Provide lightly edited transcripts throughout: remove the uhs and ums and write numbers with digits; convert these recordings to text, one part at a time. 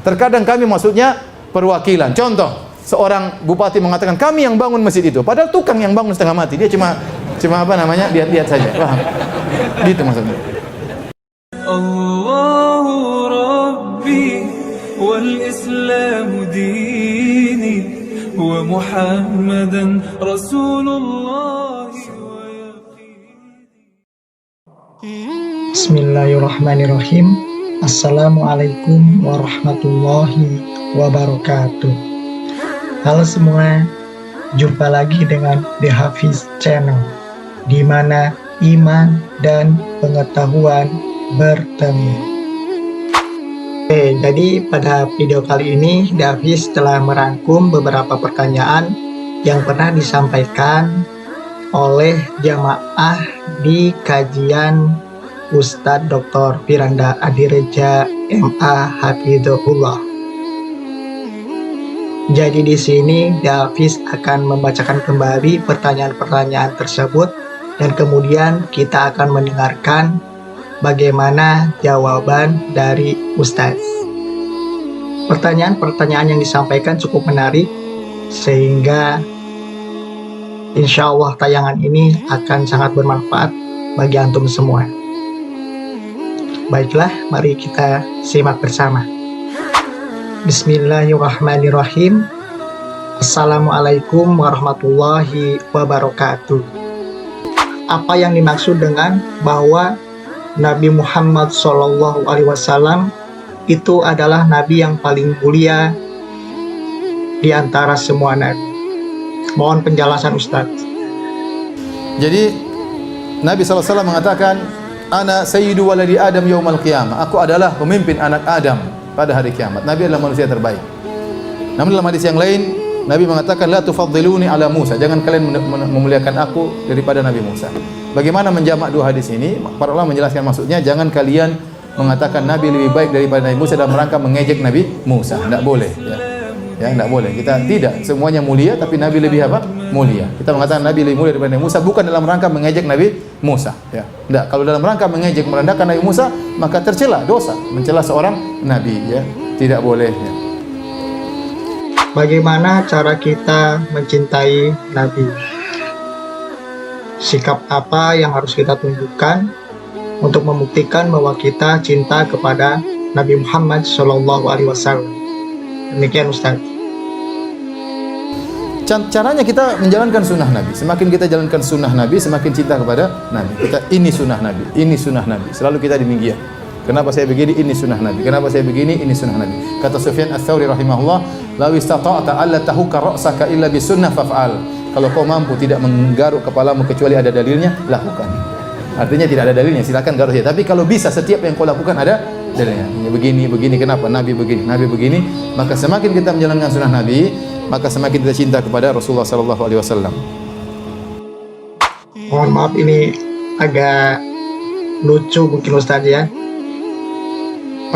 Terkadang kami maksudnya perwakilan. Contoh, seorang bupati mengatakan kami yang bangun masjid itu, padahal tukang yang bangun setengah mati. Dia cuma apa namanya, lihat-lihat saja. Paham? Gitu maksudnya. Allahu Rabbi wal Islamu dini wa Muhammadan Rasulullah. Bismillahirrahmanirrahim. Assalamualaikum warahmatullahi wabarakatuh. Halo semua, jumpa lagi dengan The Hafiz Channel, di mana iman dan pengetahuan bertemu. Jadi pada video kali ini The Hafiz telah merangkum beberapa pertanyaan yang pernah disampaikan oleh jamaah di kajian Ustadz Dr. Firanda Adireja MA Hafizahullah. Jadi di sini Hafiz akan membacakan kembali pertanyaan-pertanyaan tersebut dan kemudian kita akan mendengarkan bagaimana jawaban dari Ustadz. Pertanyaan-pertanyaan yang disampaikan cukup menarik sehingga insya Allah tayangan ini akan sangat bermanfaat bagi antum semua. Baiklah, mari kita simak bersama. Bismillahirrahmanirrahim. Assalamualaikum warahmatullahi wabarakatuh. Apa yang dimaksud dengan bahwa Nabi Muhammad SAW itu adalah Nabi yang paling mulia di antara semua Nabi? Mohon penjelasan Ustadz. Jadi Nabi SAW mengatakan, Ana sayyidu waladi Adam yaumal qiyamah. Aku adalah pemimpin anak Adam pada hari kiamat. Nabi adalah manusia terbaik. Namun dalam hadis yang lain, Nabi mengatakan, La tufaddiluni ala Musa. Jangan kalian memuliakan aku daripada Nabi Musa. Bagaimana menjamak dua hadis ini? Para ulama menjelaskan maksudnya, jangan kalian mengatakan Nabi lebih baik daripada Nabi Musa dalam rangka mengejek Nabi Musa. Tidak boleh. Ya, tidak boleh. Kita tidak semuanya mulia, tapi Nabi lebih apa? Mulia. Kita mengatakan Nabi lebih mulia daripada Nabi Musa bukan dalam rangka mengejek Nabi Musa. Ya, tidak. Kalau dalam rangka mengejek, merendahkan Nabi Musa, maka tercela dosa, mencela seorang Nabi. Ya, tidak boleh. Ya. Bagaimana cara kita mencintai Nabi? Sikap apa yang harus kita tunjukkan untuk membuktikan bahwa kita cinta kepada Nabi Muhammad SAW? Demikian Ustaz. Caranya kita menjalankan sunnah Nabi. Semakin kita jalankan sunnah Nabi, semakin cinta kepada Nabi. Kita ini sunnah Nabi, ini sunnah Nabi. Selalu kita demikian. Kenapa saya begini? Ini sunnah Nabi. Kenapa saya begini? Ini sunnah Nabi. Kata Sufyan Ats-Tsauri rahimahullah, "Law istata'ta alla tahuka ra'saka illa bisunnah faf'al." Kalau kau mampu tidak menggaruk kepalamu kecuali ada dalilnya, lakukan. Artinya tidak ada dalilnya, silakan garuk saja. Tapi kalau bisa setiap yang kau lakukan ada dalilnya. Begini, kenapa? Nabi begini, Nabi begini. Maka semakin kita menjalankan sunnah Nabi, maka semakin kita cinta kepada Rasulullah sallallahu alaihi wasallam. Mohon maaf ini agak lucu mungkin Ustaz ya.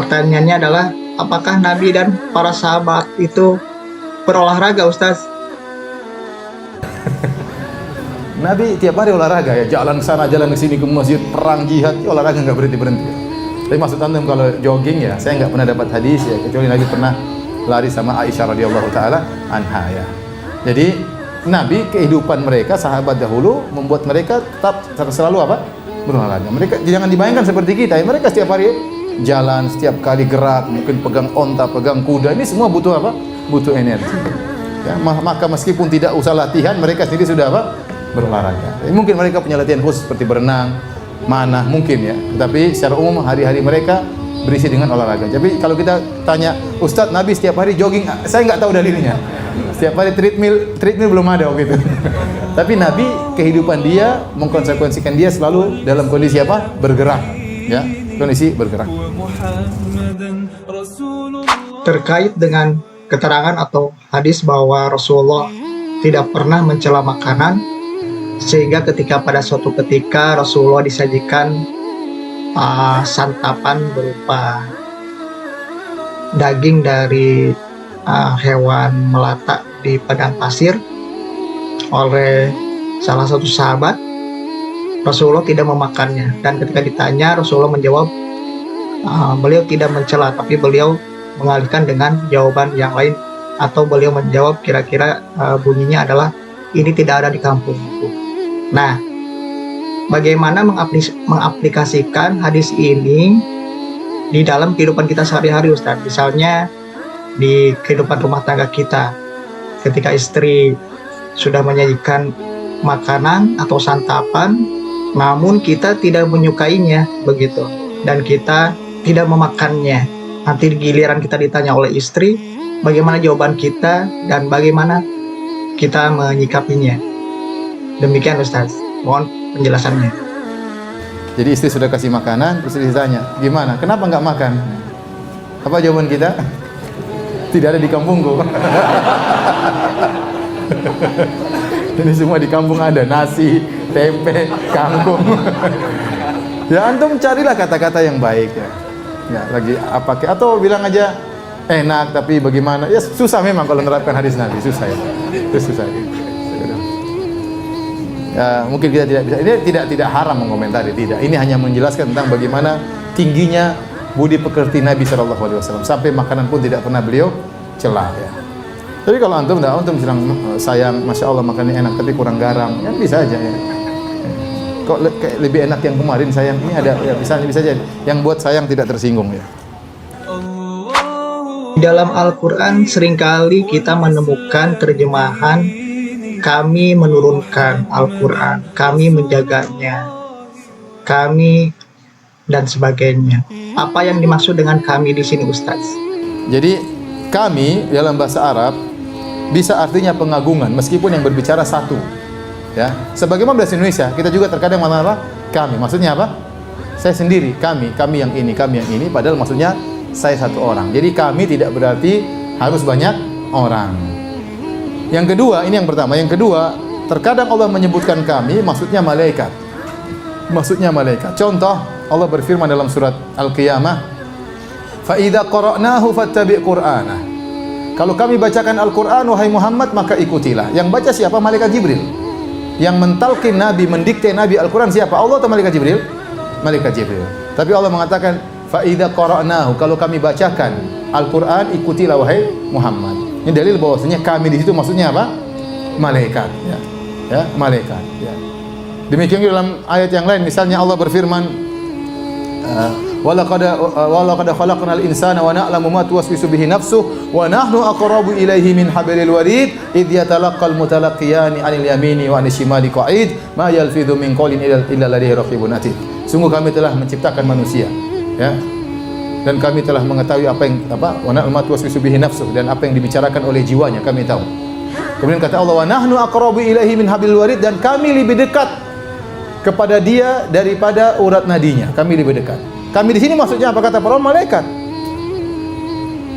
Pertanyaannya adalah, apakah Nabi dan para sahabat itu berolahraga Ustaz? Nabi tiap hari olahraga ya, jalan sana jalan ke sini ke masjid, perang jihad, ya olahraga nggak berhenti. Tapi maksud antum kalau jogging ya, saya nggak pernah dapat hadis ya, kecuali Nabi pernah lari sama Aisyah radhiyallahu taala anha ya. Jadi Nabi, kehidupan mereka sahabat dahulu membuat mereka tetap selalu apa? Berolahraga. Mereka jangan dibayangkan seperti kita ya. Mereka setiap hari jalan, setiap kali gerak, mungkin pegang onta, pegang kuda, ini semua butuh apa? Butuh energi. Ya, maka meskipun tidak usah latihan, mereka sendiri sudah apa? Berolahraga. Ya, mungkin mereka punya latihan khusus seperti berenang, mana mungkin ya. Tapi secara umum hari-hari mereka berisi dengan olahraga. Jadi kalau kita tanya, Ustadz Nabi setiap hari jogging, saya nggak tahu dalilnya. Setiap hari treadmill belum ada waktu itu. Tapi Nabi kehidupan dia mengkonsekuensikan dia selalu dalam kondisi apa? Bergerak, ya, kondisi bergerak. Terkait dengan keterangan atau hadis bahwa Rasulullah tidak pernah mencela makanan, sehingga ketika pada suatu ketika Rasulullah disajikan santapan berupa daging dari hewan melata di padang pasir oleh salah satu sahabat, Rasulullah tidak memakannya. Dan ketika ditanya, Rasulullah menjawab beliau tidak mencela, tapi beliau mengalihkan dengan jawaban yang lain, atau beliau menjawab kira-kira bunyinya adalah ini tidak ada di kampungku. Nah, bagaimana mengaplikasikan hadis ini di dalam kehidupan kita sehari-hari, Ustaz? Misalnya di kehidupan rumah tangga kita, ketika istri sudah menyajikan makanan atau santapan, namun kita tidak menyukainya begitu, dan kita tidak memakannya. Nanti giliran kita ditanya oleh istri, bagaimana jawaban kita dan bagaimana kita menyikapinya. Demikian Ustaz, mohon penjelasannya. Jadi istri sudah kasih makanan, terus istri ditanya, gimana? Kenapa nggak makan? Apa jawaban kita? Tidak ada di kampungku. Ini semua di kampung ada, nasi, tempe, kangkung. Ya antum carilah kata-kata yang baik ya. Ya lagi apa atau bilang aja enak tapi bagaimana? Ya susah memang kalau menerapkan hadis Nabi, susah ya. Itu susah. Ya, mungkin kita tidak bisa. Ini tidak haram mengomentari, tidak. Ini hanya menjelaskan tentang bagaimana tingginya budi pekerti Nabi SAW. Sampai makanan pun tidak pernah beliau celah ya. Tapi kalau antum sedang sayang, masya Allah makannya enak tapi kurang garam, ya bisa aja ya. Kok lebih enak yang kemarin sayang, ini ada ya bisa aja. Yang buat sayang tidak tersinggung ya. Di dalam Al-Quran seringkali kita menemukan terjemahan kami menurunkan Al-Quran, kami menjaganya, kami dan sebagainya. Apa yang dimaksud dengan kami di sini, Ustaz? Jadi kami dalam bahasa Arab bisa artinya pengagungan meskipun yang berbicara satu. Ya, sebagaimana bahasa Indonesia, kita juga terkadang mengatakan apa? Kami. Maksudnya apa? Saya sendiri, kami yang ini, padahal maksudnya saya satu orang. Jadi kami tidak berarti harus banyak orang. Yang kedua, ini yang pertama. Yang kedua, terkadang Allah menyebutkan kami, maksudnya malaikat. Maksudnya malaikat. Contoh, Allah berfirman dalam surat Al-Qiyamah, "Fa idza qara'nahu fattabi' Qur'anah." Kalau kami bacakan Al-Qur'an wahai Muhammad, maka ikutilah. Yang baca siapa? Malaikat Jibril. Yang mentalkin Nabi, mendikte Nabi Al-Qur'an siapa? Allah atau malaikat Jibril? Malaikat Jibril. Tapi Allah mengatakan, "Fa idza qara'nahu." Kalau kami bacakan Al-Qur'an, ikutilah wahai Muhammad. Ini dalil bahwasanya kami di situ maksudnya apa? Malaikat, ya. Ya, malaikat, ya. Demikian juga dalam ayat yang lain, misalnya Allah berfirman, walaqad khalaqnal insana wa na'lamu ma tuwaswisu bihi nafsuhu wa nahnu aqrabu ilaihi min hablil warid idh yatalaqqal mutalaqiyani 'anil yamini wa 'anil shimali qa'id ma yalfidhu min qawlin illa ladayhi raqibun atid. Sungguh kami telah menciptakan manusia, ya. Dan kami telah mengetahui apa wa na'lamu ma tuwaswisu bihi nafsuhu, dan apa yang dibicarakan oleh jiwanya kami tahu. Kemudian kata Allah, wa nahnu aqrabu ilaihi min hablil warid, dan kami lebih dekat kepada dia daripada urat nadinya. Kami lebih dekat. Kami di sini maksudnya apa? Kata para malaikat.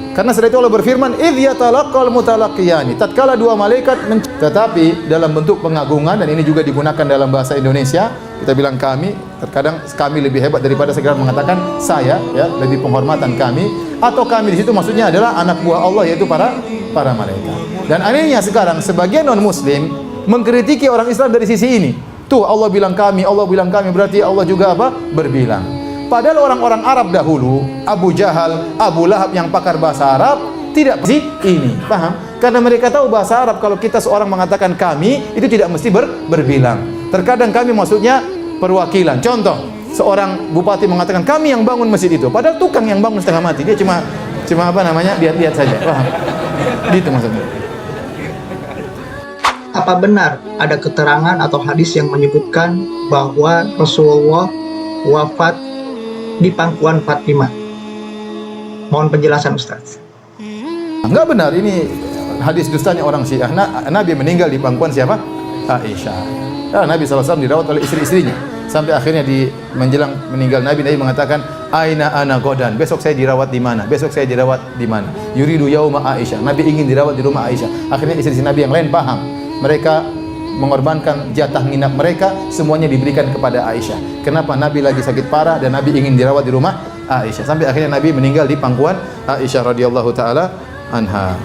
Karena setelah itu Allah berfirman, "Idz yatalaqqal mutalaqiyani." Tatkala dua malaikat tetapi dalam bentuk pengagungan, dan ini juga digunakan dalam bahasa Indonesia. Kita bilang kami, terkadang kami lebih hebat daripada segera mengatakan saya, ya, lebih penghormatan kami, atau kami di situ maksudnya adalah anak buah Allah, yaitu para malaikat. Dan anehnya sekarang sebagian non muslim mengkritiki orang Islam dari sisi ini. Tuh Allah bilang kami, berarti Allah juga apa? Berbilang. Padahal orang-orang Arab dahulu, Abu Jahal, Abu Lahab yang pakar bahasa Arab, tidak pasti ini, paham? Karena mereka tahu bahasa Arab, kalau kita seorang mengatakan kami, itu tidak mesti berbilang. Terkadang kami maksudnya perwakilan. Contoh, seorang bupati mengatakan kami yang bangun masjid itu, padahal tukang yang bangun setengah mati. Dia cuma apa namanya? Lihat-lihat saja, paham? Gitu maksudnya. Apa benar ada keterangan atau hadis yang menyebutkan bahwa Rasulullah wafat di pangkuan Fatimah? Mohon penjelasan, Ustaz. Enggak benar, ini hadis dustanya orang Syiah. Nabi meninggal di pangkuan siapa? Aisyah. Ya, Nabi SAW dirawat oleh istri-istrinya. Sampai akhirnya di menjelang meninggal Nabi mengatakan, "Aina ana godan?" Besok saya dirawat di mana? Besok saya dirawat di mana? Yuridu yauma Aisyah. Nabi ingin dirawat di rumah Aisyah. Akhirnya istri Nabi yang lain paham. Mereka mengorbankan jatah nginap mereka, semuanya diberikan kepada Aisyah. Kenapa? Nabi lagi sakit parah dan Nabi ingin dirawat di rumah Aisyah. Sampai akhirnya Nabi meninggal di pangkuan Aisyah radhiyallahu taala anha.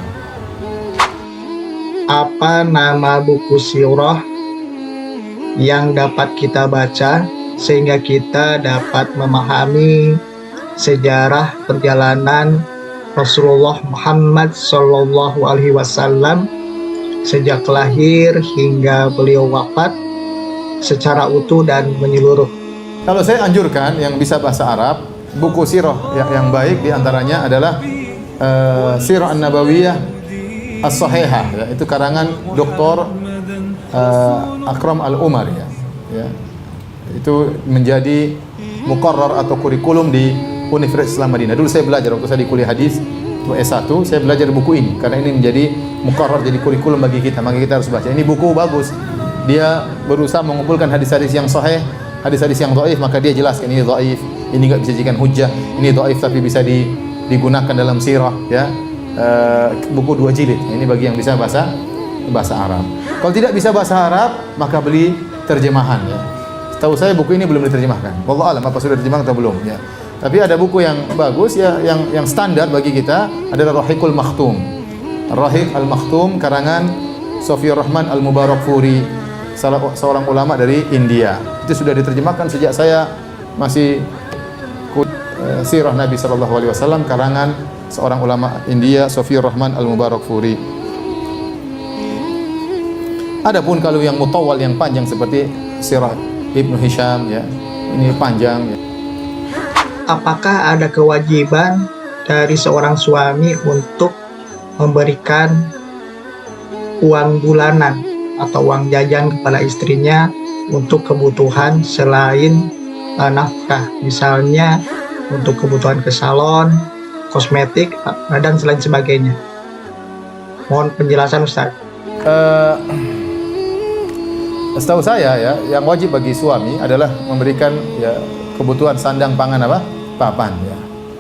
Apa nama buku sirah yang dapat kita baca sehingga kita dapat memahami sejarah perjalanan Rasulullah Muhammad Shallallahu Alaihi Wasallam sejak lahir hingga beliau wafat secara utuh dan menyeluruh. Kalau saya anjurkan yang bisa bahasa Arab, buku sirah yang baik diantaranya adalah Sirah An-Nabawiyah As-Sahihah, ya, itu karangan Dr. Akram Al-Umar, ya. Itu menjadi muqarrar atau kurikulum di Universitas Islam Madinah. Dulu saya belajar waktu saya di kuliah hadis S1, saya belajar buku ini karena ini menjadi muqarrar, jadi kurikulum bagi kita, maka kita harus baca. Ini buku bagus. Dia berusaha mengumpulkan hadis-hadis yang sahih, hadis-hadis yang dhaif, maka dia jelaskan ini dhaif, ini enggak bisa dijadikan hujjah, ini dhaif tapi bisa digunakan dalam sirah, ya. Buku 2 jilid. Ini bagi yang bisa bahasa Arab. Kalau tidak bisa bahasa Arab, maka beli terjemahan, ya. Tahu saya buku ini belum diterjemahkan. Wallahu alam apa sudah diterjemahkan atau belum, ya. Tapi ada buku yang bagus, ya, yang standar bagi kita adalah Rahiqul Makhtum. Rahiq Al-Makhtum karangan Sofiyur Rahman Al-Mubarakfuri, seorang ulama dari India. Itu sudah diterjemahkan sejak saya masih sirah Nabi sallallahu alaihi wasallam karangan seorang ulama India, Sofiyur Rahman Al-Mubarakfuri. Adapun kalau yang mutawwal, yang panjang seperti sirah Ibnu Hisham, ya, ini panjang, ya. Apakah ada kewajiban dari seorang suami untuk memberikan uang bulanan atau uang jajan kepada istrinya untuk kebutuhan selain nafkah, misalnya untuk kebutuhan ke salon, kosmetik, dan selain sebagainya? Mohon penjelasan, Ustaz. Setahu saya, ya, yang wajib bagi suami adalah memberikan, ya, kebutuhan sandang pangan papan, ya.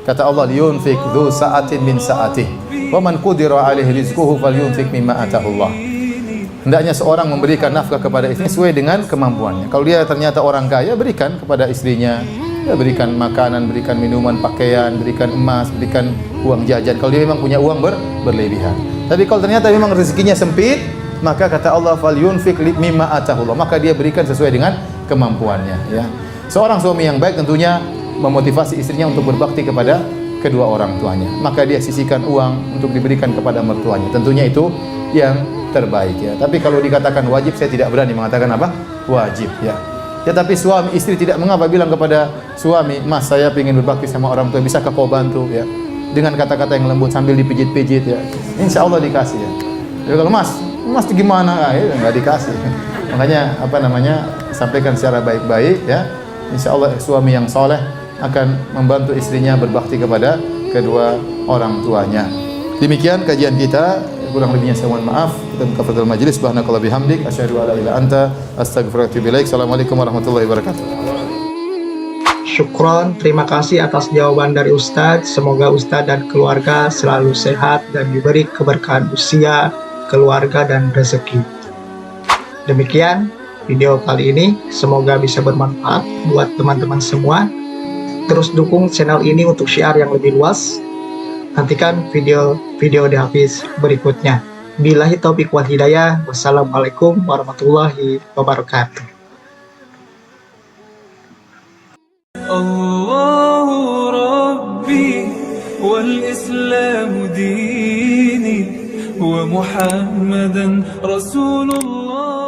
Kata Allah, liyunfik dzu sa'atin min sa'atih wa man qudira 'alaihi rizquhu falyunfik mimma atahu Allah. Hendaknya seorang memberikan nafkah kepada istrinya sesuai dengan kemampuannya. Kalau dia ternyata orang kaya, berikan kepada istrinya, ya, berikan makanan, berikan minuman, pakaian, berikan emas, berikan uang jajan. Kalau dia memang punya uang berlebihan. Tapi kalau ternyata memang rezekinya sempit, maka kata Allah, falyunfik mimma atahu Allah, maka dia berikan sesuai dengan kemampuannya, ya. Seorang suami yang baik tentunya memotivasi istrinya untuk berbakti kepada kedua orang tuanya, maka dia sisihkan uang untuk diberikan kepada mertuanya. Tentunya itu yang terbaik, ya. Tapi kalau dikatakan wajib, saya tidak berani mengatakan apa? Wajib, ya. Ya, tapi suami istri tidak mengapa bilang kepada suami, "Mas, saya ingin berbakti sama orang tua, bisakah kau bantu?" ya. Dengan kata-kata yang lembut sambil dipijit-pijit, ya. Insya Allah dikasih, ya. Jadi kalau Mas gimana? Ya, enggak dikasih. Makanya sampaikan secara baik-baik, ya. Insya Allah suami yang soleh akan membantu istrinya berbakti kepada kedua orang tuanya. Demikian kajian kita, kurang lebihnya saya mohon maaf. Kita buka fadhil majlis. Subhanakallah bihamdik, asyhadu an la ilaha illa anta, astaghfiruka wa atubu ilaik. Assalamualaikum warahmatullahi wabarakatuh. Syukron, terima kasih atas jawaban dari Ustadz. Semoga Ustadz dan keluarga selalu sehat dan diberi keberkahan usia, keluarga, dan rezeki. Demikian video kali ini, semoga bisa bermanfaat buat teman-teman semua. Terus dukung channel ini untuk syiar yang lebih luas. Nantikan video di Hafiz berikutnya. Billahi taufiq wal hidayah. Wassalamualaikum warahmatullahi wabarakatuh. Allahu Rabbi wal Islamu dini wa Muhammadan Rasulullah.